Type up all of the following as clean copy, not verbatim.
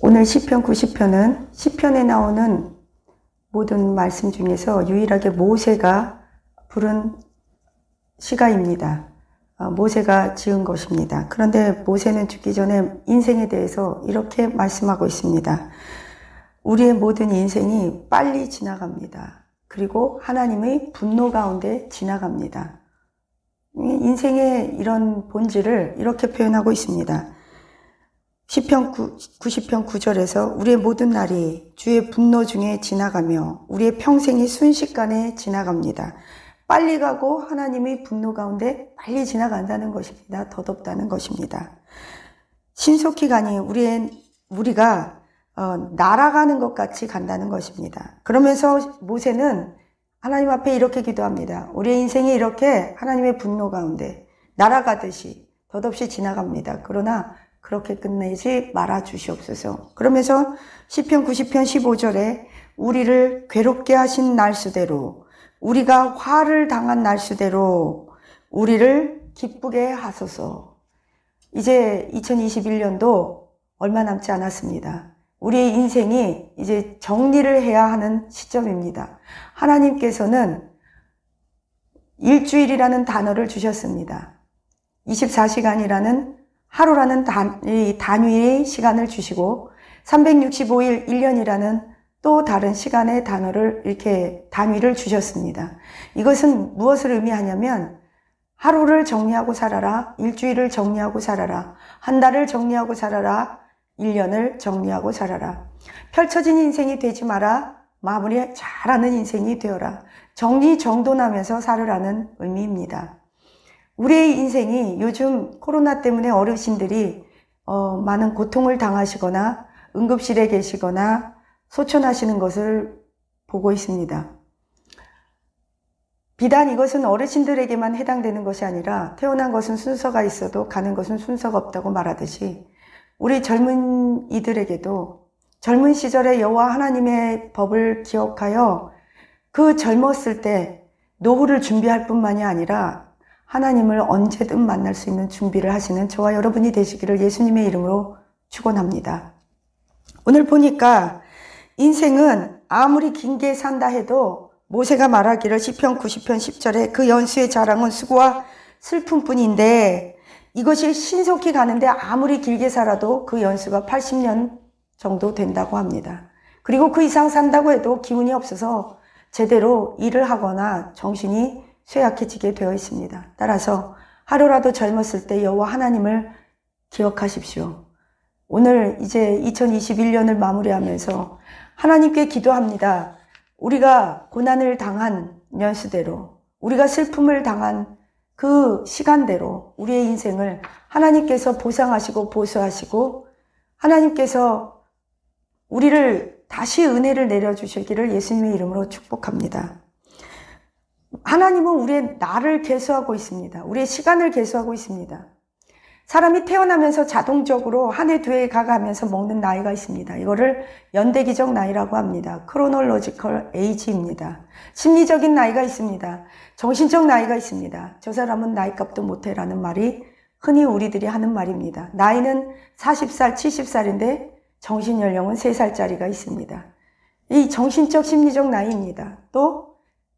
오늘 시편 90편은 시편에 나오는 모든 말씀 중에서 유일하게 모세가 부른 시가입니다. 모세가 지은 것입니다. 그런데 모세는 죽기 전에 인생에 대해서 이렇게 말씀하고 있습니다. 우리의 모든 인생이 빨리 지나갑니다. 그리고 하나님의 분노 가운데 지나갑니다. 인생의 이런 본질을 이렇게 표현하고 있습니다. 시편 90편 9절에서 우리의 모든 날이 주의 분노 중에 지나가며 우리의 평생이 순식간에 지나갑니다. 빨리 가고 하나님의 분노 가운데 빨리 지나간다는 것입니다. 덧없다는 것입니다. 신속히 가니 우리가 날아가는 것 같이 간다는 것입니다. 그러면서 모세는 하나님 앞에 이렇게 기도합니다. 우리의 인생이 이렇게 하나님의 분노 가운데 날아가듯이 덧없이 지나갑니다. 그러나 그렇게 끝내지 말아 주시옵소서. 그러면서 시편 90편 15절에 우리를 괴롭게 하신 날수대로 우리가 화를 당한 날수대로 우리를 기쁘게 하소서. 이제 2021년도 얼마 남지 않았습니다. 우리의 인생이 이제 정리를 해야 하는 시점입니다. 하나님께서는 일주일이라는 단어를 주셨습니다. 24시간이라는 하루라는 단위의 시간을 주시고 365일 1년이라는 또 다른 시간의 단어를 이렇게 단위를 주셨습니다. 이것은 무엇을 의미하냐면 하루를 정리하고 살아라, 일주일을 정리하고 살아라, 한 달을 정리하고 살아라, 1년을 정리하고 살아라. 펼쳐진 인생이 되지 마라, 마무리 잘하는 인생이 되어라. 정리정돈하면서 살으라는 의미입니다. 우리의 인생이 요즘 코로나 때문에 어르신들이 많은 고통을 당하시거나 응급실에 계시거나 소천하시는 것을 보고 있습니다. 비단 이것은 어르신들에게만 해당되는 것이 아니라 태어난 것은 순서가 있어도 가는 것은 순서가 없다고 말하듯이 우리 젊은이들에게도 젊은 시절에 여호와 하나님의 법을 기억하여 그 젊었을 때 노후를 준비할 뿐만이 아니라 하나님을 언제든 만날 수 있는 준비를 하시는 저와 여러분이 되시기를 예수님의 이름으로 축원합니다. 오늘 보니까 인생은 아무리 길게 산다 해도 모세가 말하기를 시편 90편 10절에 그 연수의 자랑은 수고와 슬픔뿐인데 이것이 신속히 가는데 아무리 길게 살아도 그 연수가 80년 정도 된다고 합니다. 그리고 그 이상 산다고 해도 기운이 없어서 제대로 일을 하거나 정신이 쇠약해지게 되어 있습니다. 따라서 하루라도 젊었을 때 여호와 하나님을 기억하십시오. 오늘 이제 2021년을 마무리하면서 하나님께 기도합니다. 우리가 고난을 당한 연수대로, 우리가 슬픔을 당한 그 시간대로 우리의 인생을 하나님께서 보상하시고 보수하시고 하나님께서 우리를 다시 은혜를 내려주시기를 예수님의 이름으로 축복합니다. 하나님은 우리의 날을 계수하고 있습니다. 우리의 시간을 계수하고 있습니다. 사람이 태어나면서 자동적으로 한 해 두 해 가가면서 먹는 나이가 있습니다. 이거를 연대기적 나이라고 합니다. 크로놀로지컬 에이지입니다. 심리적인 나이가 있습니다. 정신적 나이가 있습니다. 저 사람은 나이값도 못해라는 말이 흔히 우리들이 하는 말입니다. 나이는 40살, 70살인데 정신연령은 3살짜리가 있습니다. 이 정신적, 심리적 나이입니다. 또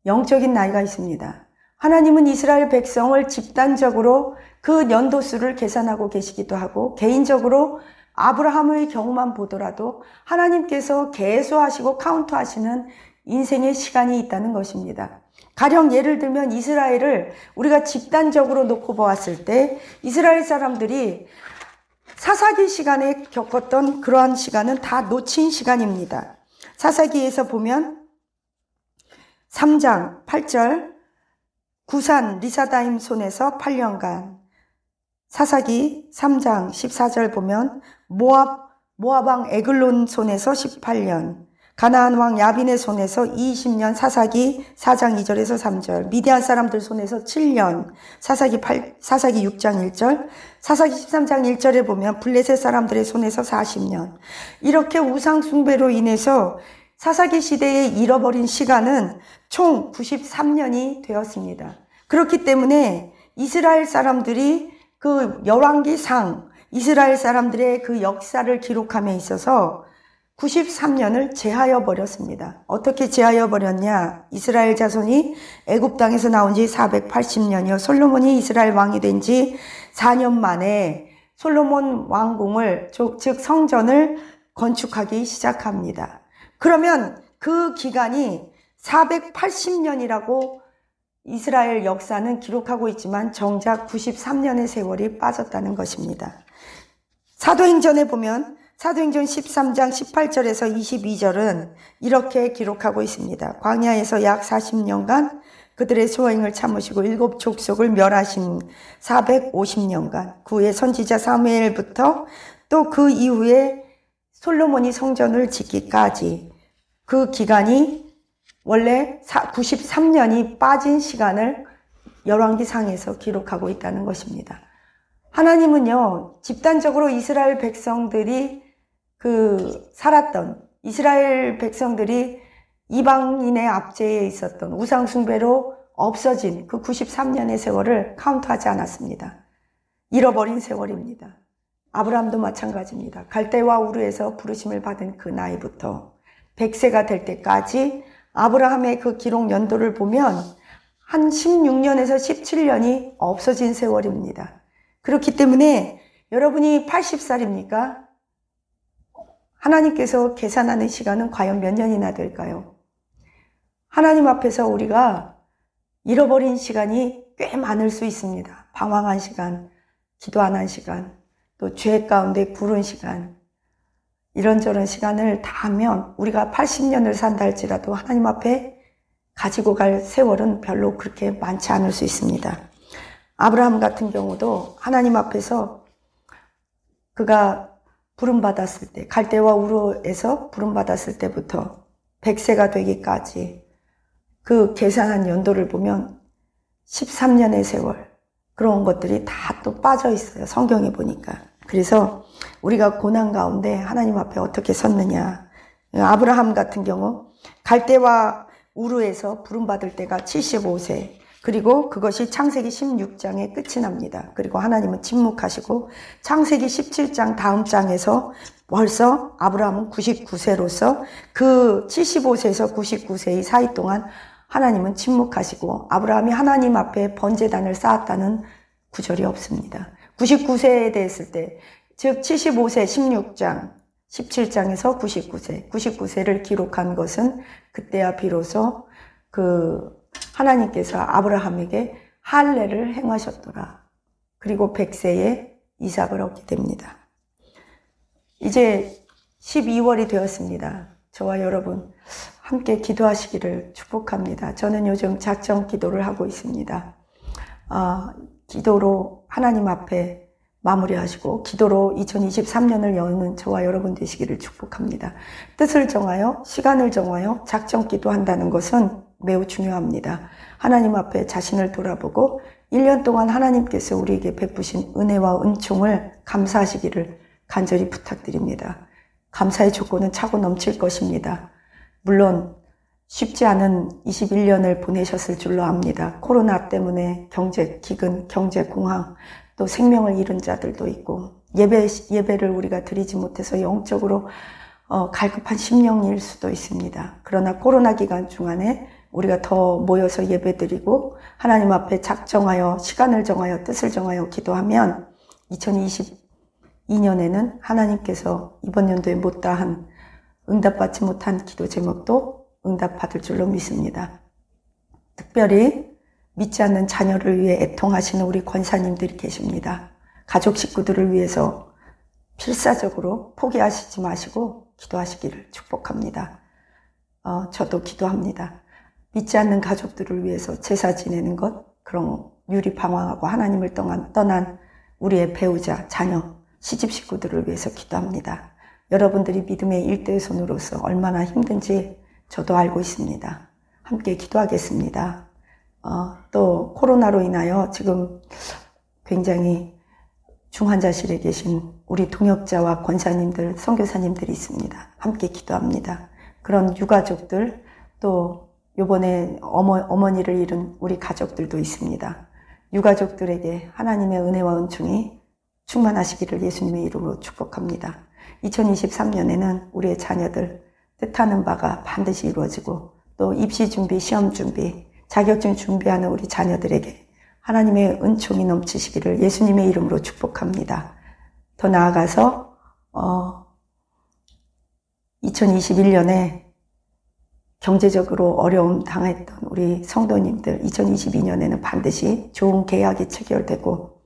영적인 나이가 있습니다. 하나님은 이스라엘 백성을 집단적으로 그 연도수를 계산하고 계시기도 하고 개인적으로 아브라함의 경우만 보더라도 하나님께서 계수하시고 카운트하시는 인생의 시간이 있다는 것입니다. 가령 예를 들면 이스라엘을 우리가 집단적으로 놓고 보았을 때 이스라엘 사람들이 사사기 시간에 겪었던 그러한 시간은 다 놓친 시간입니다. 사사기에서 보면 3장 8절 구산 리사다임 손에서 8년간 사사기 3장 14절 보면 모압왕 에글론 손에서 18년 가나안 왕 야빈의 손에서 20년 사사기 4장 2절에서 3절 미디안 사람들 손에서 7년 사사기 6장 1절 사사기 13장 1절에 보면 블레셋 사람들의 손에서 40년 이렇게 우상 숭배로 인해서 사사기 시대에 잃어버린 시간은 총 93년이 되었습니다. 그렇기 때문에 이스라엘 사람들이 그 열왕기상 이스라엘 사람들의 그 역사를 기록함에 있어서 93년을 제하여 버렸습니다. 어떻게 제하여 버렸냐? 이스라엘 자손이 애굽 땅에서 나온 지 480년이요. 솔로몬이 이스라엘 왕이 된 지 4년 만에 솔로몬 왕궁을, 즉 성전을 건축하기 시작합니다. 그러면 그 기간이 480년이라고 이스라엘 역사는 기록하고 있지만 정작 93년의 세월이 빠졌다는 것입니다. 사도행전에 보면 사도행전 13장 18절에서 22절은 이렇게 기록하고 있습니다. 광야에서 약 40년간 그들의 소행을 참으시고 7 족속을 멸하신 450년간, 그 후에 선지자 사무엘부터 또 그 이후에 솔로몬이 성전을 짓기까지 그 기간이 원래 93년이 빠진 시간을 열왕기상에서 기록하고 있다는 것입니다. 하나님은요, 집단적으로 이스라엘 백성들이 살았던, 이스라엘 백성들이 이방인의 압제에 있었던 우상숭배로 없어진 그 93년의 세월을 카운트하지 않았습니다. 잃어버린 세월입니다. 아브라함도 마찬가지입니다. 갈대와 우르에서 부르심을 받은 그 나이부터 100세가 될 때까지 아브라함의 그 기록 연도를 보면 한 16년에서 17년이 없어진 세월입니다. 그렇기 때문에 여러분이 80살입니까? 하나님께서 계산하는 시간은 과연 몇 년이나 될까요? 하나님 앞에서 우리가 잃어버린 시간이 꽤 많을 수 있습니다. 방황한 시간, 기도 안 한 시간, 또 죄 가운데 구른 시간, 이런저런 시간을 다 하면 우리가 80년을 산다 할지라도 하나님 앞에 가지고 갈 세월은 별로 그렇게 많지 않을 수 있습니다. 아브라함 같은 경우도 하나님 앞에서 그가 부름받았을 때, 갈대와 우르에서 부름받았을 때부터 100세가 되기까지 그 계산한 연도를 보면 13년의 세월, 그런 것들이 다 또 빠져 있어요. 성경에 보니까. 그래서 우리가 고난 가운데 하나님 앞에 어떻게 섰느냐. 아브라함 같은 경우 갈대와 우르에서 부름받을 때가 75세, 그리고 그것이 창세기 16장에 끝이 납니다. 그리고 하나님은 침묵하시고 창세기 17장 다음 장에서 벌써 아브라함은 99세로서 그 75세에서 99세의 사이 동안 하나님은 침묵하시고 아브라함이 하나님 앞에 번제단을 쌓았다는 구절이 없습니다. 99세에 됐을 때, 즉 75세 16장, 17장에서 99세를 기록한 것은 그때야 비로소 하나님께서 아브라함에게 할례를 행하셨더라. 그리고 100세에 이삭을 얻게 됩니다. 이제 12월이 되었습니다. 저와 여러분 함께 기도하시기를 축복합니다. 저는 요즘 작정 기도를 하고 있습니다. 기도로 하나님 앞에 마무리하시고 기도로 2023년을 여는 저와 여러분 되시기를 축복합니다. 뜻을 정하여 시간을 정하여 작정 기도한다는 것은 매우 중요합니다. 하나님 앞에 자신을 돌아보고 1년 동안 하나님께서 우리에게 베푸신 은혜와 은총을 감사하시기를 간절히 부탁드립니다. 감사의 조건은 차고 넘칠 것입니다. 물론 쉽지 않은 21년을 보내셨을 줄로 압니다. 코로나 때문에 경제 기근, 경제 공황, 또 생명을 잃은 자들도 있고 예배를 우리가 드리지 못해서 영적으로 갈급한 심령일 수도 있습니다. 그러나 코로나 기간 중간에 우리가 더 모여서 예배드리고 하나님 앞에 작정하여 시간을 정하여 뜻을 정하여 기도하면 2022년에는 하나님께서 이번 연도에 못다한 응답받지 못한 기도 제목도 응답받을 줄로 믿습니다. 특별히 믿지 않는 자녀를 위해 애통하시는 우리 권사님들이 계십니다. 가족 식구들을 위해서 필사적으로 포기하시지 마시고 기도하시기를 축복합니다. 저도 기도합니다. 믿지 않는 가족들을 위해서 제사 지내는 것, 그런 유리방황하고 하나님을 떠난 우리의 배우자, 자녀, 시집 식구들을 위해서 기도합니다. 여러분들이 믿음의 일대손으로서 얼마나 힘든지 저도 알고 있습니다. 함께 기도하겠습니다. 또 코로나로 인하여 지금 굉장히 중환자실에 계신 우리 동역자와 권사님들, 선교사님들이 있습니다. 함께 기도합니다. 그런 유가족들, 또 요번에 어머니를 잃은 우리 가족들도 있습니다. 유가족들에게 하나님의 은혜와 은총이 충만하시기를 예수님의 이름으로 축복합니다. 2023년에는 우리의 자녀들 뜻하는 바가 반드시 이루어지고 또 입시 준비, 시험 준비, 자격증 준비하는 우리 자녀들에게 하나님의 은총이 넘치시기를 예수님의 이름으로 축복합니다. 더 나아가서 2021년에 경제적으로 어려움 당했던 우리 성도님들 2022년에는 반드시 좋은 계약이 체결되고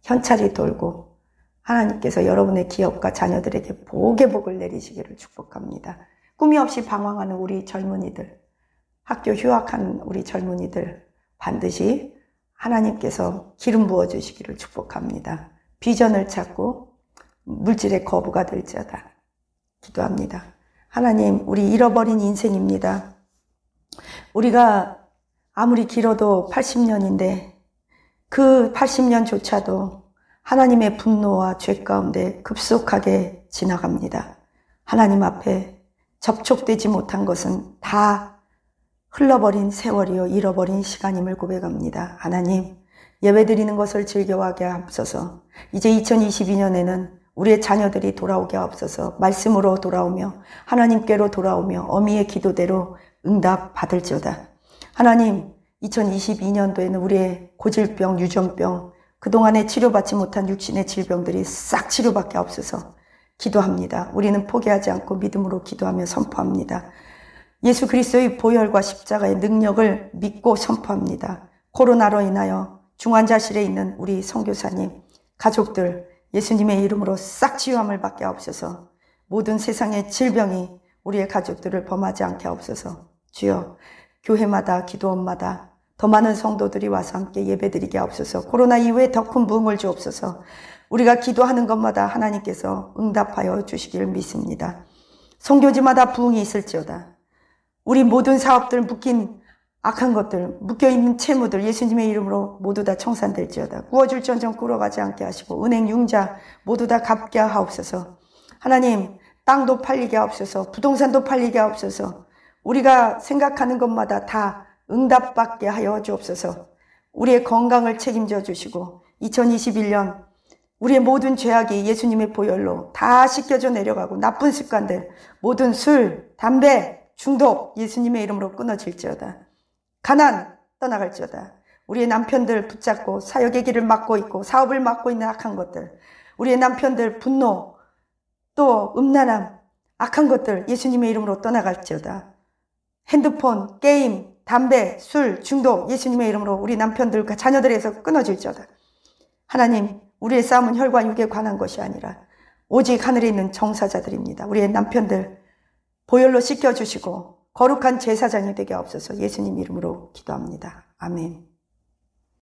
현찰이 돌고 하나님께서 여러분의 기업과 자녀들에게 복의 복을 내리시기를 축복합니다. 꿈이 없이 방황하는 우리 젊은이들, 학교 휴학한 우리 젊은이들 반드시 하나님께서 기름 부어주시기를 축복합니다. 비전을 찾고 물질의 거부가 될지어다 기도합니다. 하나님, 우리 잃어버린 인생입니다. 우리가 아무리 길어도 80년인데 그 80년조차도 하나님의 분노와 죄 가운데 급속하게 지나갑니다. 하나님 앞에 접촉되지 못한 것은 다 흘러버린 세월이요 잃어버린 시간임을 고백합니다. 하나님, 예배드리는 것을 즐겨하게 하옵소서. 이제 2022년에는 우리의 자녀들이 돌아오게 하옵소서. 말씀으로 돌아오며 하나님께로 돌아오며 어미의 기도대로 응답 받을지어다. 하나님, 2022년도에는 우리의 고질병, 유전병, 그동안에 치료받지 못한 육신의 질병들이 싹 치료받게 하옵소서. 기도합니다. 우리는 포기하지 않고 믿음으로 기도하며 선포합니다. 예수 그리스도의 보혈과 십자가의 능력을 믿고 선포합니다. 코로나로 인하여 중환자실에 있는 우리 선교사님, 가족들 예수님의 이름으로 싹 치유함을 받게 하옵소서. 모든 세상의 질병이 우리의 가족들을 범하지 않게 하옵소서. 주여, 교회마다 기도원마다 더 많은 성도들이 와서 함께 예배드리게 하옵소서. 코로나 이후에 더 큰 부흥을 주옵소서. 우리가 기도하는 것마다 하나님께서 응답하여 주시기를 믿습니다. 선교지마다 부흥이 있을지어다. 우리 모든 사업들 묶인 악한 것들, 묶여있는 채무들 예수님의 이름으로 모두 다 청산될지어다. 구워줄 전정 굴어가지 않게 하시고 은행 융자 모두 다 갚게 하옵소서. 하나님, 땅도 팔리게 하옵소서. 부동산도 팔리게 하옵소서. 우리가 생각하는 것마다 다 응답받게 하여 주옵소서. 우리의 건강을 책임져 주시고 2021년 우리의 모든 죄악이 예수님의 보혈로 다 씻겨져 내려가고 나쁜 습관들, 모든 술, 담배, 중독 예수님의 이름으로 끊어질지어다. 가난 떠나갈지어다. 우리의 남편들 붙잡고 사역의 길을 막고 있고 사업을 막고 있는 악한 것들, 우리의 남편들 분노, 또 음란함, 악한 것들 예수님의 이름으로 떠나갈지어다. 핸드폰, 게임, 담배, 술, 중독 예수님의 이름으로 우리 남편들과 자녀들에서 끊어질지어다. 하나님, 우리의 싸움은 혈과 육에 관한 것이 아니라 오직 하늘에 있는 정사자들입니다. 우리의 남편들 보혈로 씻겨주시고 거룩한 제사장이 되게 하옵소서. 예수님 이름으로 기도합니다. 아멘.